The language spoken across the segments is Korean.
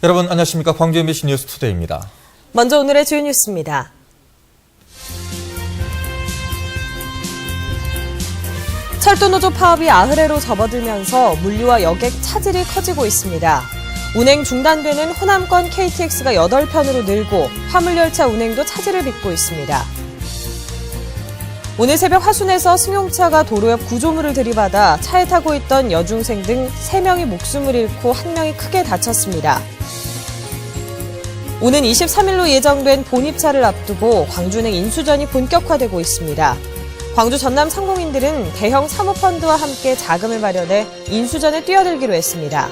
여러분 안녕하십니까. 광주 MBC 뉴스투데이입니다. 먼저 오늘의 주요 뉴스입니다. 철도노조 파업이 아흐레로 접어들면서 물류와 여객 차질이 커지고 있습니다. 운행 중단되는 호남권 KTX가 8편으로 늘고 화물열차 운행도 차질을 빚고 있습니다. 오늘 새벽 화순에서 승용차가 도로 옆 구조물을 들이받아 차에 타고 있던 여중생 등 3명이 목숨을 잃고 1명이 크게 다쳤습니다. 오는 23일로 예정된 본입차를 앞두고 광주은행 인수전이 본격화되고 있습니다. 광주 전남 상공인들은 대형 사모펀드와 함께 자금을 마련해 인수전에 뛰어들기로 했습니다.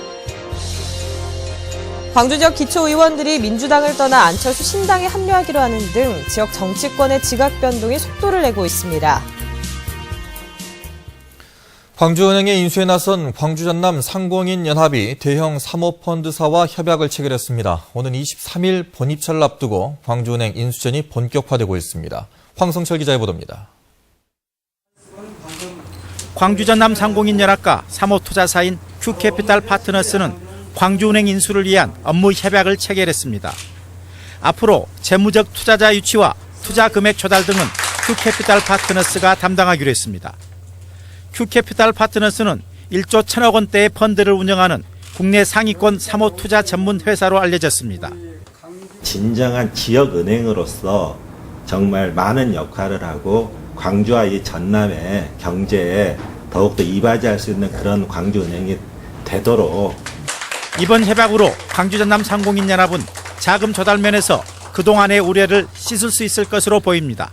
광주 지역 기초의원들이 민주당을 떠나 안철수 신당에 합류하기로 하는 등 지역 정치권의 지각 변동이 속도를 내고 있습니다. 광주은행의 인수에 나선 광주 전남 상공인 연합이 대형 사모펀드사와 협약을 체결했습니다. 오는 23일 본입차를 앞두고 광주은행 인수전이 본격화되고 있습니다. 황성철 기자의 보도입니다. 광주 전남 상공인 연합과 사모투자사인 큐캐피탈 파트너스는 광주은행 인수를 위한 업무 협약을 체결했습니다. 앞으로 재무적 투자자 유치와 투자 금액 조달 등은 큐캐피탈 파트너스가 담당하기로 했습니다. 큐캐피탈 파트너스는 1조 1,000억 원대의 펀드를 운영하는 국내 상위권 사모투자 전문 회사로 알려졌습니다. 진정한 지역은행으로서 정말 많은 역할을 하고 광주와 이 전남의 경제에 더욱더 이바지할 수 있는 그런 광주은행이 되도록. 이번 협약으로 광주 전남 상공인 연합은 자금 조달 면에서 그동안의 우려를 씻을 수 있을 것으로 보입니다.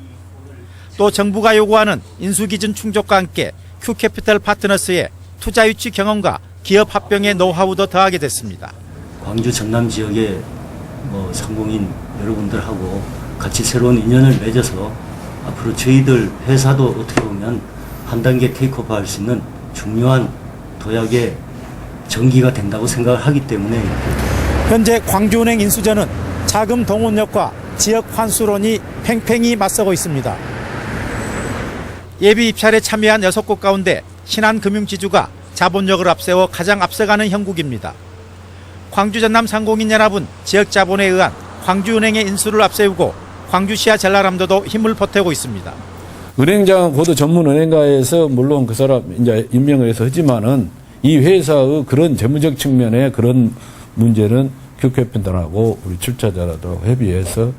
또 정부가 요구하는 인수기준 충족과 함께 큐캐피탈 파트너스의 투자 유치 경험과 기업 합병의 노하우도 더하게 됐습니다. 광주 전남 지역의 상공인 여러분들하고 같이 새로운 인연을 맺어서 앞으로 저희들 회사도 어떻게 보면 한 단계 테이크오버할 수 있는 중요한 도약의 전기가 된다고 생각을 하기 때문에 현재 광주은행 인수전은 자금 동원력과 지역 환수론이 팽팽히 맞서고 있습니다. 예비 입찰에 참여한 6곳 가운데 신한금융지주가 자본력을 앞세워 가장 앞서가는 형국입니다. 광주 전남 상공인 연합은 지역 자본에 의한 광주은행의 인수를 앞세우고 광주시와 전라남도도 힘을 보태고 있습니다. 은행장 고도 전문 은행가에서 물론 그 사람 이제 임명을 해서 하지만은 이 회사의 그런 재무적 측면의 그런 문제는 큐캐피탈하고 우리 출자자라도 협의해서.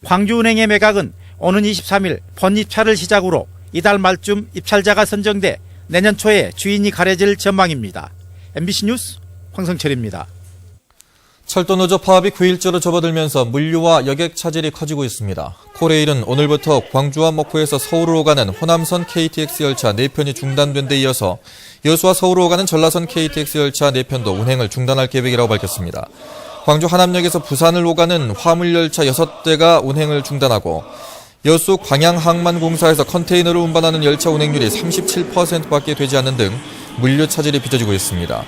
광주은행의 매각은 오는 23일 본입찰을 시작으로 이달 말쯤 입찰자가 선정돼 내년 초에 주인이 가려질 전망입니다. MBC 뉴스 황성철입니다. 철도노조 파업이 9일째로 접어들면서 물류와 여객 차질이 커지고 있습니다. 코레일은 오늘부터 광주와 목포에서 서울로 가는 호남선 KTX 열차 4편이 중단된 데 이어서 여수와 서울로 가는 전라선 KTX 열차 4편도 운행을 중단할 계획이라고 밝혔습니다. 광주 하남역에서 부산을 오가는 화물열차 6대가 운행을 중단하고 여수 광양항만공사에서 컨테이너를 운반하는 열차 운행률이 37%밖에 되지 않는 등 물류 차질이 빚어지고 있습니다.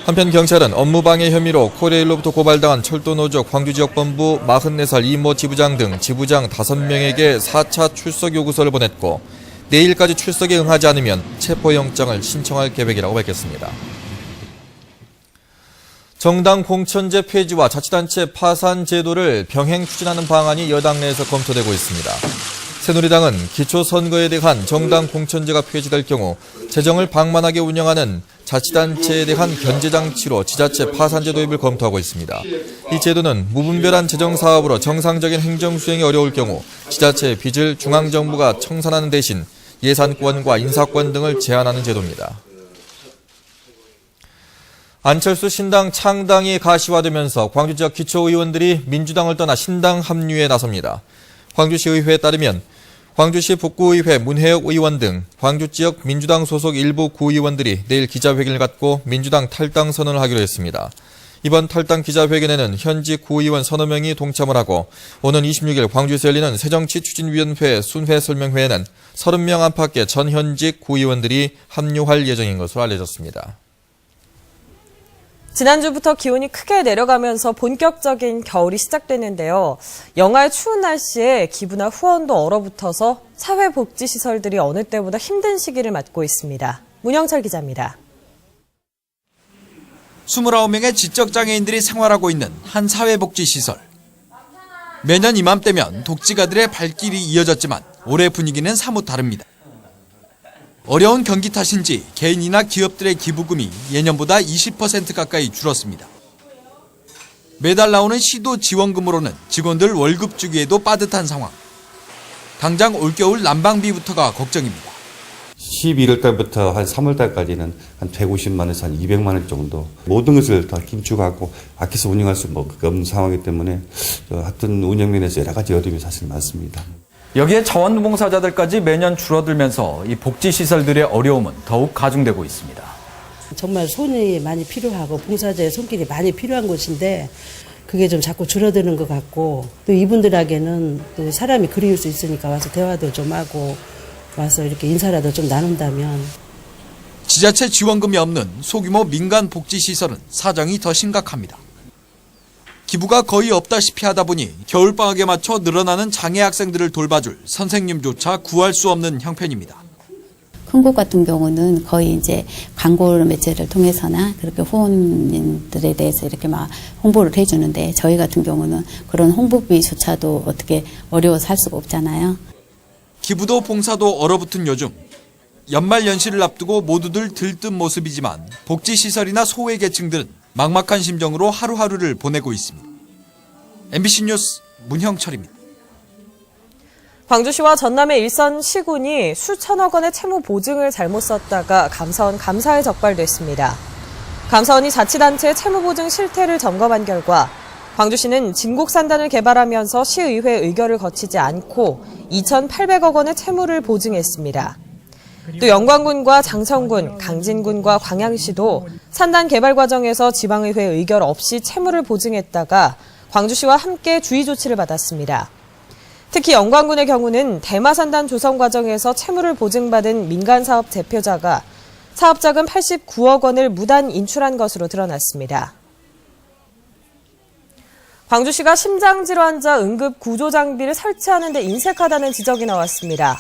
한편 경찰은 업무방해 혐의로 코레일로부터 고발당한 철도노조 광주지역본부 44살 이모 지부장 등 지부장 5명에게 4차 출석 요구서를 보냈고 내일까지 출석에 응하지 않으면 체포영장을 신청할 계획이라고 밝혔습니다. 정당 공천제 폐지와 자치단체 파산 제도를 병행 추진하는 방안이 여당 내에서 검토되고 있습니다. 새누리당은 기초선거에 대한 정당 공천제가 폐지될 경우 재정을 방만하게 운영하는 자치단체에 대한 견제장치로 지자체 파산제 도입을 검토하고 있습니다. 이 제도는 무분별한 재정사업으로 정상적인 행정수행이 어려울 경우 지자체의 빚을 중앙정부가 청산하는 대신 예산권과 인사권 등을 제한하는 제도입니다. 안철수 신당 창당이 가시화되면서 광주 지역 기초의원들이 민주당을 떠나 신당 합류에 나섭니다. 광주시의회에 따르면 광주시 북구의회 문혜옥 의원 등 광주 지역 민주당 소속 일부 구의원들이 내일 기자회견을 갖고 민주당 탈당 선언을 하기로 했습니다. 이번 탈당 기자회견에는 현직 구의원 서너 명이 동참을 하고 오는 26일 광주에서 열리는 새정치추진위원회 순회 설명회에는 30명 안팎의 전 현직 구의원들이 합류할 예정인 것으로 알려졌습니다. 지난주부터 기온이 크게 내려가면서 본격적인 겨울이 시작됐는데요. 영하의 추운 날씨에 기부나 후원도 얼어붙어서 사회복지시설들이 어느 때보다 힘든 시기를 맞고 있습니다. 문영철 기자입니다. 29명의 지적장애인들이 생활하고 있는 한 사회복지시설. 매년 이맘때면 독지가들의 발길이 이어졌지만 올해 분위기는 사뭇 다릅니다. 어려운 경기 탓인지 개인이나 기업들의 기부금이 예년보다 20% 가까이 줄었습니다. 매달 나오는 시도 지원금으로는 직원들 월급 주기에도 빠듯한 상황. 당장 올겨울 난방비부터가 걱정입니다. 11월 달부터 한 3월 달까지는 한 150만 원에서 한 200만 원 정도 모든 것을 다 긴축하고 아껴서 운영할 수 없는 상황이기 때문에 하여튼 운영 면에서 여러 가지 어려움이 사실 많습니다. 여기에 자원봉사자들까지 매년 줄어들면서 이 복지시설들의 어려움은 더욱 가중되고 있습니다. 정말 손이 많이 필요하고 봉사자의 손길이 많이 필요한 곳인데 그게 좀 자꾸 줄어드는 것 같고 또 이분들에게는 또 사람이 그리울 수 있으니까 와서 대화도 좀 하고 와서 이렇게 인사라도 좀 나눈다면. 지자체 지원금이 없는 소규모 민간 복지시설은 사정이 더 심각합니다. 기부가 거의 없다시피 하다 보니 겨울방학에 맞춰 늘어나는 장애 학생들을 돌봐줄 선생님조차 구할 수 없는 형편입니다. 큰 곳 같은 경우는 거의 이제 광고 매체를 통해서나 그렇게 후원인들에 대해서 이렇게 막 홍보를 해주는데 저희 같은 경우는 그런 홍보비조차도 어떻게 어려워서 할 수가 없잖아요. 기부도 봉사도 얼어붙은 요즘 연말 연시를 앞두고 모두들 들뜬 모습이지만 복지시설이나 소외계층들은 막막한 심정으로 하루하루를 보내고 있습니다. MBC 뉴스 문형철입니다. 광주시와 전남의 일선 시군이 수천억 원의 채무 보증을 잘못 썼다가 감사원 감사에 적발됐습니다. 감사원이 자치단체의 채무 보증 실태를 점검한 결과 광주시는 진곡산단을 개발하면서 시의회 의결을 거치지 않고 2,800억 원의 채무를 보증했습니다. 또 영광군과 장천군, 강진군과 광양시도 산단 개발 과정에서 지방의회 의결 없이 채무를 보증했다가 광주시와 함께 주의 조치를 받았습니다. 특히 영광군의 경우는 대마산단 조성 과정에서 채무를 보증받은 민간사업 대표자가 사업자금 89억 원을 무단 인출한 것으로 드러났습니다. 광주시가 심장질환자 응급 구조 장비를 설치하는 데 인색하다는 지적이 나왔습니다.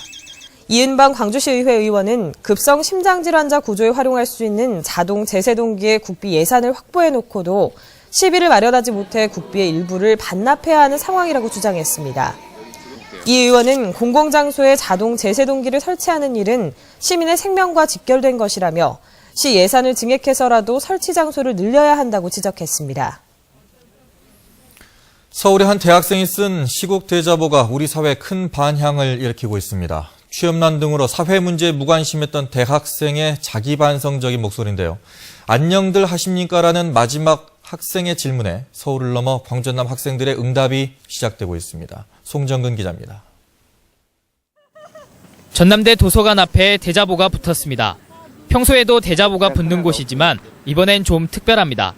이은방 광주시의회 의원은 급성 심장질환자 구조에 활용할 수 있는 자동 제세동기의 국비 예산을 확보해놓고도 시비를 마련하지 못해 국비의 일부를 반납해야 하는 상황이라고 주장했습니다. 이 의원은 공공장소에 자동 제세동기를 설치하는 일은 시민의 생명과 직결된 것이라며 시 예산을 증액해서라도 설치 장소를 늘려야 한다고 지적했습니다. 서울의 한 대학생이 쓴 시국 대자보가 우리 사회에 큰 반향을 일으키고 있습니다. 취업난 등으로 사회 문제에 무관심했던 대학생의 자기 반성적인 목소리인데요. 안녕들 하십니까라는 마지막 학생의 질문에 서울을 넘어 광주 전남 학생들의 응답이 시작되고 있습니다. 송정근 기자입니다. 전남대 도서관 앞에 대자보가 붙었습니다. 평소에도 대자보가 붙는 곳이지만 이번엔 좀 특별합니다.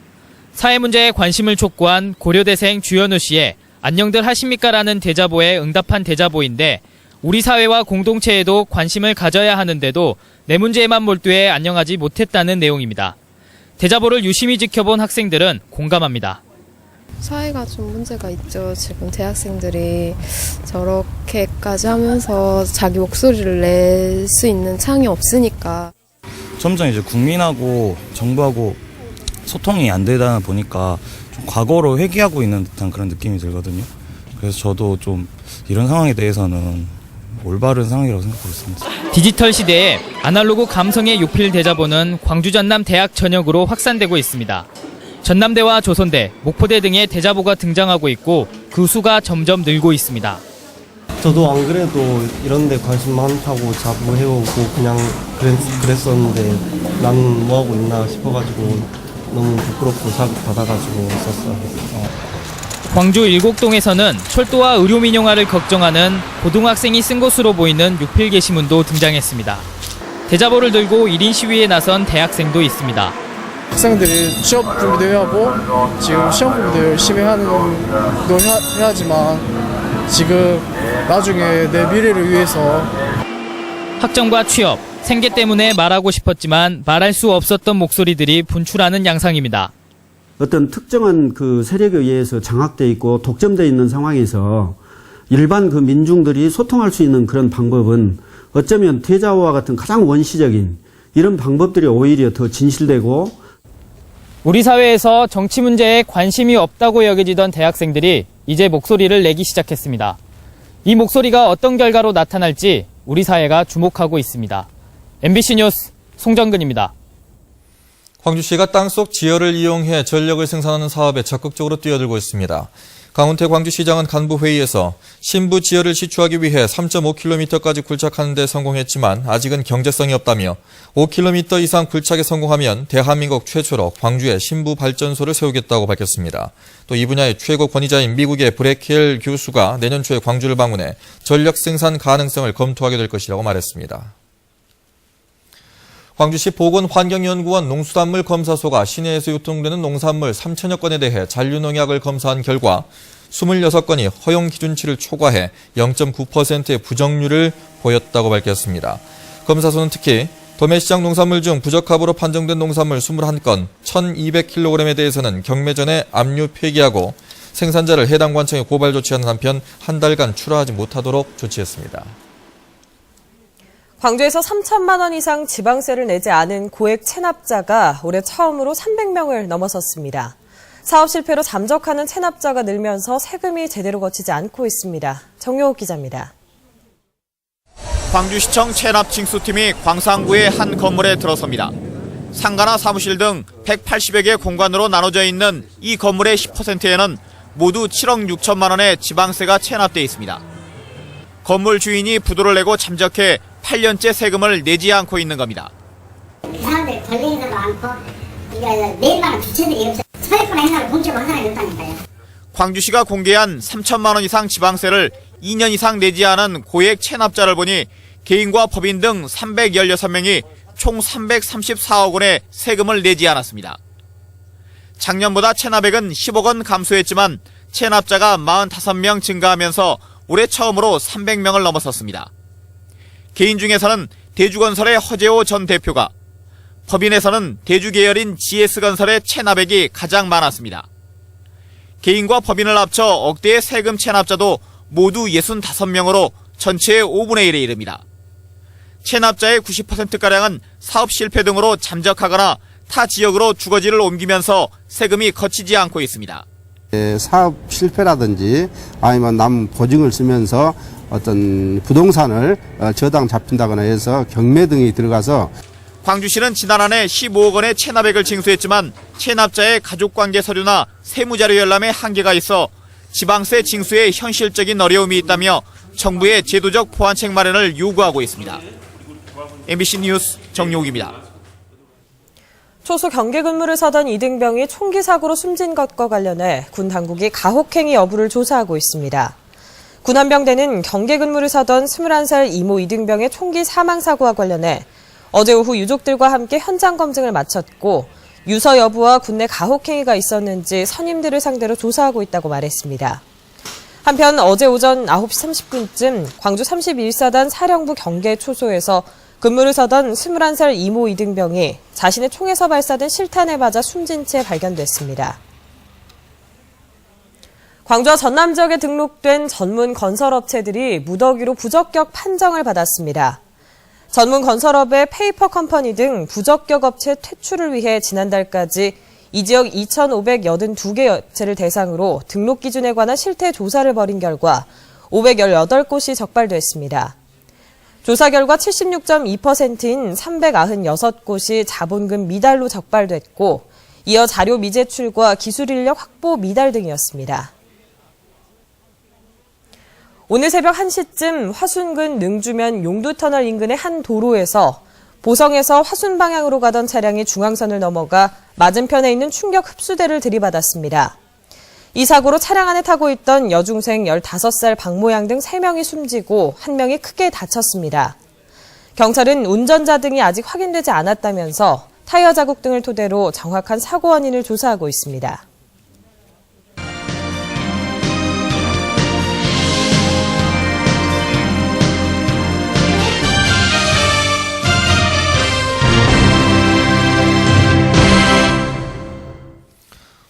사회 문제에 관심을 촉구한 고려대생 주현우 씨의 안녕들 하십니까라는 대자보에 응답한 대자보인데 우리 사회와 공동체에도 관심을 가져야 하는데도 내 문제에만 몰두해 안녕하지 못했다는 내용입니다. 대자보를 유심히 지켜본 학생들은 공감합니다. 사회가 좀 문제가 있죠. 지금 대학생들이 저렇게까지 하면서 자기 목소리를 낼 수 있는 창이 없으니까. 점점 이제 국민하고 정부하고 소통이 안 되다 보니까 좀 과거로 회귀하고 있는 듯한 그런 느낌이 들거든요. 그래서 저도 좀 이런 상황에 대해서는 올바른 상황이라고 생각하고 있습니다. 디지털 시대에 아날로그 감성의 요필 대자보는 광주 전남 대학 전역으로 확산되고 있습니다. 전남대와 조선대, 목포대 등의 대자보가 등장하고 있고 그 수가 점점 늘고 있습니다. 저도 안 그래도 이런 데 관심 많다고 자부해오고 그냥 그랬었는데 나는 뭐하고 있나 싶어가지고 너무 부끄럽고 자극받아가지고 있었어요. 광주 일곡동에서는 철도와 의료민영화를 걱정하는 고등학생이 쓴 것으로 보이는 유필 게시문도 등장했습니다. 대자보를 들고 1인 시위에 나선 대학생도 있습니다. 학생들이 취업 준비도 해야 하고 지금 시험 준비도 열심히 해야지만 지금 나중에 내 미래를 위해서 학점과 취업, 생계 때문에 말하고 싶었지만 말할 수 없었던 목소리들이 분출하는 양상입니다. 어떤 특정한 그 세력에 의해서 장악돼 있고 독점돼 있는 상황에서 일반 그 민중들이 소통할 수 있는 그런 방법은 어쩌면 대자보와 같은 가장 원시적인 이런 방법들이 오히려 더 진실되고 우리 사회에서 정치 문제에 관심이 없다고 여겨지던 대학생들이 이제 목소리를 내기 시작했습니다. 이 목소리가 어떤 결과로 나타날지 우리 사회가 주목하고 있습니다. MBC 뉴스 송정근입니다. 광주시가 땅속 지열을 이용해 전력을 생산하는 사업에 적극적으로 뛰어들고 있습니다. 강훈태 광주시장은 간부회의에서 신부 지열을 시추하기 위해 3.5km까지 굴착하는 데 성공했지만 아직은 경제성이 없다며 5km 이상 굴착에 성공하면 대한민국 최초로 광주에 신부 발전소를 세우겠다고 밝혔습니다. 또 이 분야의 최고 권위자인 미국의 브레켈 교수가 내년 초에 광주를 방문해 전력 생산 가능성을 검토하게 될 것이라고 말했습니다. 광주시 보건환경연구원 농수산물 검사소가 시내에서 유통되는 농산물 3천여 건에 대해 잔류농약을 검사한 결과 26건이 허용 기준치를 초과해 0.9%의 부정률을 보였다고 밝혔습니다. 검사소는 특히 도매시장 농산물 중 부적합으로 판정된 농산물 21건, 1,200kg에 대해서는 경매 전에 압류 폐기하고 생산자를 해당 관청에 고발 조치하는 한편 한 달간 출하하지 못하도록 조치했습니다. 광주에서 3천만 원 이상 지방세를 내지 않은 고액 체납자가 올해 처음으로 300명을 넘어섰습니다. 사업 실패로 잠적하는 체납자가 늘면서 세금이 제대로 거치지 않고 있습니다. 정효욱 기자입니다. 광주시청 체납징수팀이 광산구의 한 건물에 들어섭니다. 상가나 사무실 등 180여 개 공간으로 나눠져 있는 이 건물의 10%에는 모두 7억 6천만 원의 지방세가 체납돼 있습니다. 건물 주인이 부도를 내고 잠적해 8년째 세금을 내지 않고 있는 겁니다. 사람들이 걸리는 것도 많고 매일마다 주체들이 없어요. 서해권 행사를 본적으로 한 사람이 없다니까요. 광주시가 공개한 3천만 원 이상 지방세를 2년 이상 내지 않은 고액 체납자를 보니 개인과 법인 등 316명이 총 334억 원의 세금을 내지 않았습니다. 작년보다 체납액은 10억 원 감소했지만 체납자가 45명 증가하면서 올해 처음으로 300명을 넘어섰습니다. 개인 중에서는 대주건설의 허재호 전 대표가, 법인에서는 대주계열인 GS건설의 체납액이 가장 많았습니다. 개인과 법인을 합쳐 억대의 세금 체납자도 모두 65명으로 전체의 5분의 1에 이릅니다. 체납자의 90%가량은 사업 실패 등으로 잠적하거나 타 지역으로 주거지를 옮기면서 세금이 거치지 않고 있습니다. 사업 실패라든지 아니면 남 보증을 쓰면서 어떤 부동산을 저당 잡힌다거나 해서 경매 등이 들어가서 광주시는 지난 한 해 15억 원의 체납액을 징수했지만 체납자의 가족관계 서류나 세무자료 열람에 한계가 있어 지방세 징수에 현실적인 어려움이 있다며 정부의 제도적 보완책 마련을 요구하고 있습니다. MBC 뉴스 정용욱입니다. 초소 경계 근무를 서던 이등병이 총기 사고로 숨진 것과 관련해 군 당국이 가혹행위 여부를 조사하고 있습니다. 군안병대는 경계 근무를 서던 21살 이모 이등병의 총기 사망 사고와 관련해 어제 오후 유족들과 함께 현장 검증을 마쳤고 유서 여부와 군내 가혹행위가 있었는지 선임들을 상대로 조사하고 있다고 말했습니다. 한편 어제 오전 9시 30분쯤 광주 31사단 사령부 경계 초소에서 근무를 서던 21살 이모 이등병이 자신의 총에서 발사된 실탄에 맞아 숨진 채 발견됐습니다. 광주와 전남 지역에 등록된 전문 건설업체들이 무더기로 부적격 판정을 받았습니다. 전문 건설업의 페이퍼 컴퍼니 등 부적격 업체 퇴출을 위해 지난달까지 이 지역 2,582개 업체를 대상으로 등록 기준에 관한 실태 조사를 벌인 결과 518곳이 적발됐습니다. 조사 결과 76.2%인 396곳이 자본금 미달로 적발됐고 이어 자료 미제출과 기술 인력 확보 미달 등이었습니다. 오늘 새벽 1시쯤 화순군 능주면 용두터널 인근의 한 도로에서 보성에서 화순 방향으로 가던 차량이 중앙선을 넘어가 맞은편에 있는 충격 흡수대를 들이받았습니다. 이 사고로 차량 안에 타고 있던 여중생 15살 박모양 등 3명이 숨지고 1명이 크게 다쳤습니다. 경찰은 운전자 등이 아직 확인되지 않았다면서 타이어 자국 등을 토대로 정확한 사고 원인을 조사하고 있습니다.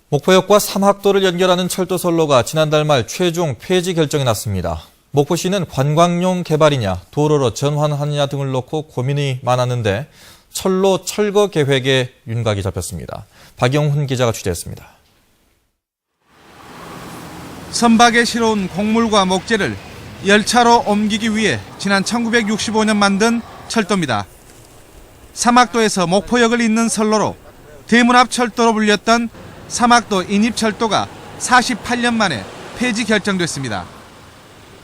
목포역과 삼학도를 연결하는 철도선로가 지난달 말 최종 폐지 결정이 났습니다. 목포시는 관광용 개발이냐 도로로 전환하느냐 등을 놓고 고민이 많았는데 철로 철거 계획에 윤곽이 잡혔습니다. 박영훈 기자가 취재했습니다. 선박에 실어온 곡물과 목재를 열차로 옮기기 위해 지난 1965년 만든 철도입니다. 사막도에서 목포역을 잇는 선로로 대문 앞 철도로 불렸던 사막도 인입철도가 48년 만에 폐지 결정됐습니다.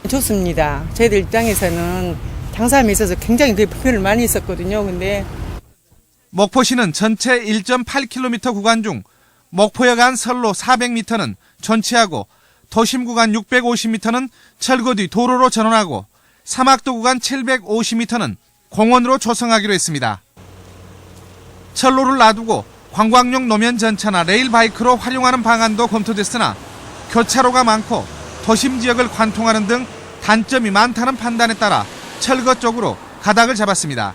좋습니다. 저희들 입장에서는 당사함에 있어서 굉장히 그 불편을 많이 있었거든요. 근데 목포시는 전체 1.8km 구간 중 목포역 안 선로 400m는 존치하고 도심 구간 650m는 철거 뒤 도로로 전환하고 사막도 구간 750m는 공원으로 조성하기로 했습니다. 철로를 놔두고 관광용 노면 전차나 레일바이크로 활용하는 방안도 검토됐으나 교차로가 많고 도심 지역을 관통하는 등 단점이 많다는 판단에 따라 철거 쪽으로 가닥을 잡았습니다.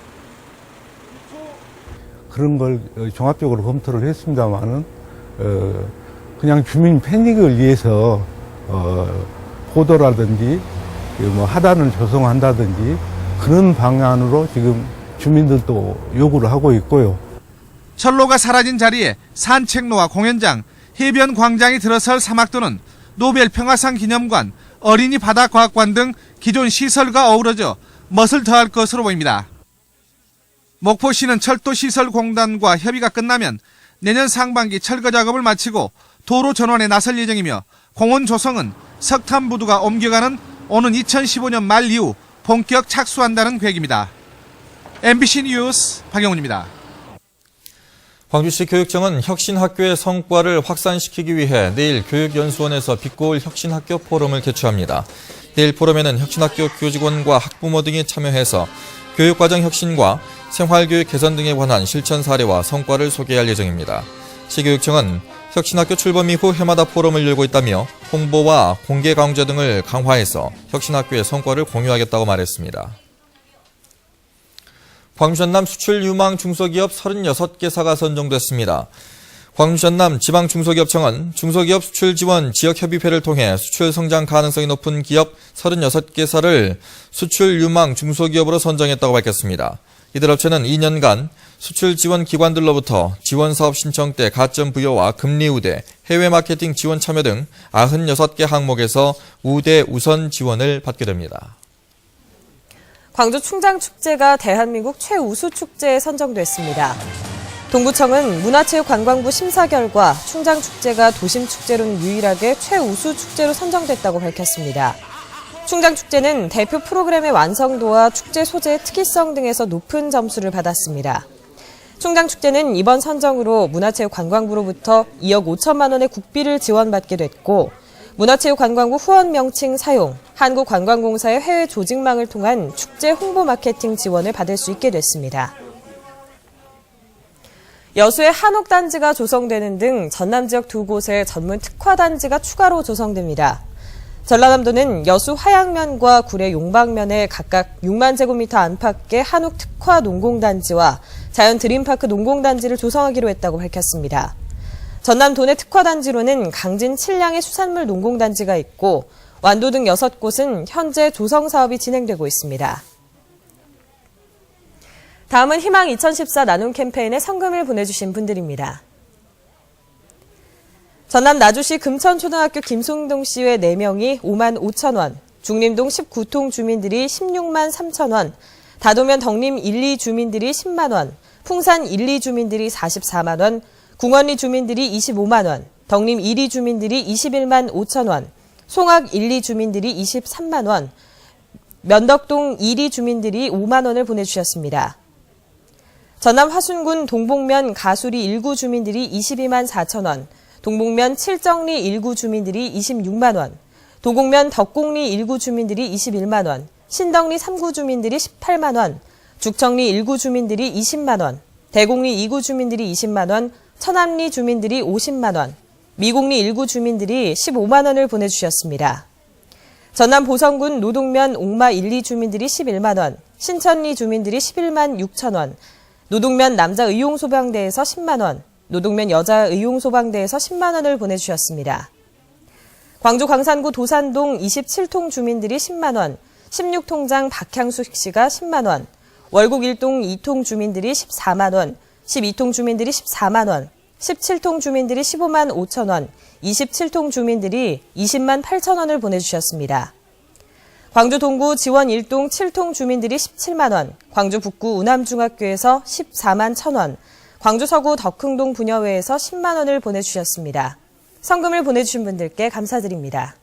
그런 걸 종합적으로 검토를 했습니다만은 그냥 주민 패닉을 위해서 보도라든지 뭐 하단을 조성한다든지 그런 방안으로 지금 주민들도 요구를 하고 있고요. 철로가 사라진 자리에 산책로와 공연장, 해변 광장이 들어설 사막도는 노벨 평화상 기념관, 어린이 바다과학관 등 기존 시설과 어우러져 멋을 더할 것으로 보입니다. 목포시는 철도시설공단과 협의가 끝나면 내년 상반기 철거 작업을 마치고 도로 전환에 나설 예정이며 공원 조성은 석탄부두가 옮겨가는 오는 2015년 말 이후 본격 착수한다는 계획입니다. MBC 뉴스 박영훈입니다. 광주시 교육청은 혁신학교의 성과를 확산시키기 위해 내일 교육연수원에서 빛고울 혁신학교 포럼을 개최합니다. 내일 포럼에는 혁신학교 교직원과 학부모 등이 참여해서 교육과정 혁신과 생활교육 개선 등에 관한 실천 사례와 성과를 소개할 예정입니다. 시교육청은 혁신학교 출범 이후 해마다 포럼을 열고 있다며 홍보와 공개 강좌 등을 강화해서 혁신학교의 성과를 공유하겠다고 말했습니다. 광주 전남 수출 유망 중소기업 36개사가 선정됐습니다. 광주 전남 지방중소기업청은 중소기업 수출 지원 지역협의회를 통해 수출 성장 가능성이 높은 기업 36개사를 수출 유망 중소기업으로 선정했다고 밝혔습니다. 이들 업체는 2년간 수출 지원 기관들로부터 지원사업 신청 때 가점 부여와 금리 우대, 해외 마케팅 지원 참여 등 96개 항목에서 우대 우선 지원을 받게 됩니다. 광주 충장축제가 대한민국 최우수 축제에 선정됐습니다. 동구청은 문화체육관광부 심사 결과 충장축제가 도심축제로는 유일하게 최우수 축제로 선정됐다고 밝혔습니다. 충장축제는 대표 프로그램의 완성도와 축제 소재의 특이성 등에서 높은 점수를 받았습니다. 충장축제는 이번 선정으로 문화체육관광부로부터 2억 5천만 원의 국비를 지원받게 됐고 문화체육관광부 후원 명칭 사용, 한국관광공사의 해외 조직망을 통한 축제 홍보 마케팅 지원을 받을 수 있게 됐습니다. 여수에 한옥단지가 조성되는 등 전남 지역 2곳에 전문 특화단지가 추가로 조성됩니다. 전라남도는 여수 화양면과 구례 용박면에 각각 6만 제곱미터 안팎의 한옥 특화 농공단지와 자연 드림파크 농공단지를 조성하기로 했다고 밝혔습니다. 전남 도내 특화단지로는 강진 칠량의 수산물 농공단지가 있고 완도 등 6곳은 현재 조성 사업이 진행되고 있습니다. 다음은 희망 2014 나눔 캠페인에 성금을 보내주신 분들입니다. 전남 나주시 금천초등학교 김송동 씨외 4명이 5만 5천 원, 중림동 19통 주민들이 16만 3천 원, 다도면 덕림 1, 2 주민들이 10만 원, 풍산 1, 2 주민들이 44만 원, 궁원리 주민들이 25만 원, 덕림 1, 2 주민들이 21만 5천 원, 송악 1, 2 주민들이 23만 원, 면덕동 1, 2 주민들이 5만 원을 보내주셨습니다. 전남 화순군 동복면 가수리 1구 주민들이 22만 4천 원, 동복면 칠정리 1구 주민들이 26만 원, 도곡면 덕곡리 1구 주민들이 21만 원, 신덕리 3구 주민들이 18만 원, 죽청리 1구 주민들이 20만 원, 대곡리 2구 주민들이 20만 원, 천암리 주민들이 50만 원, 미곡리 1구 주민들이 15만 원을 보내주셨습니다. 전남 보성군 노동면 옥마 1, 2 주민들이 11만 원, 신천리 주민들이 11만 6천 원, 노동면 남자의용소방대에서 10만 원, 노동면 여자의용소방대에서 10만 원을 보내주셨습니다. 광주 광산구 도산동 27통 주민들이 10만 원, 16통장 박향숙 씨가 10만 원, 월곡 1동 2통 주민들이 14만 원, 12통 주민들이 14만 원, 17통 주민들이 15만 5천 원, 27통 주민들이 20만 8천 원을 보내주셨습니다. 광주 동구 지원 1동 7통 주민들이 17만 원, 광주 북구 우남중학교에서 14만 1천 원, 광주 서구 덕흥동 부녀회에서 10만 원을 보내주셨습니다. 성금을 보내주신 분들께 감사드립니다.